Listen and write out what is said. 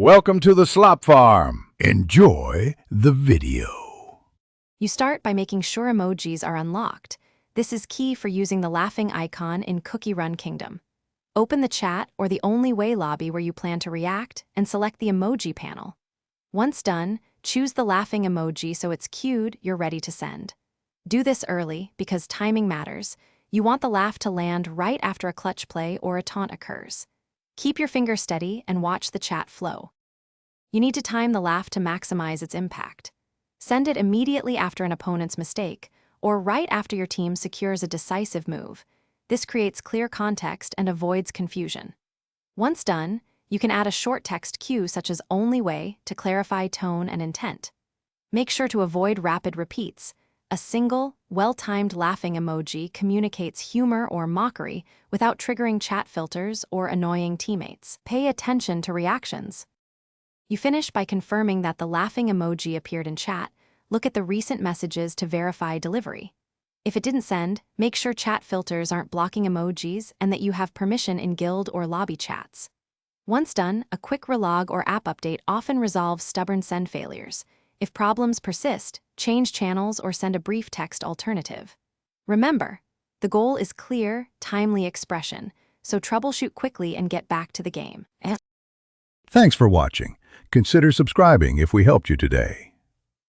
Welcome to the Slop Farm. Enjoy the video. You start by making sure emojis are unlocked. This is key for using the laughing icon in Cookie Run Kingdom. Open the chat or the Only Way lobby where you plan to react and select the emoji panel. Once done, choose the laughing emoji so it's cued, you're ready to send. Do this early because timing matters. You want the laugh to land right after a clutch play or a taunt occurs. Keep your finger steady and watch the chat flow. You need to time the laugh to maximize its impact. Send it immediately after an opponent's mistake, or right after your team secures a decisive move. This creates clear context and avoids confusion. Once done, you can add a short text cue such as "only way" to clarify tone and intent. Make sure to avoid rapid repeats. A single, well-timed laughing emoji communicates humor or mockery without triggering chat filters or annoying teammates. Pay attention to reactions. You finish by confirming that the laughing emoji appeared in chat. Look at the recent messages to verify delivery. If it didn't send, make sure chat filters aren't blocking emojis and that you have permission in guild or lobby chats. Once done, a quick relog or app update often resolves stubborn send failures. If problems persist, change channels or send a brief text alternative. Remember, the goal is clear, timely expression, so troubleshoot quickly and get back to the game. Thanks for watching. Consider subscribing if we helped you today.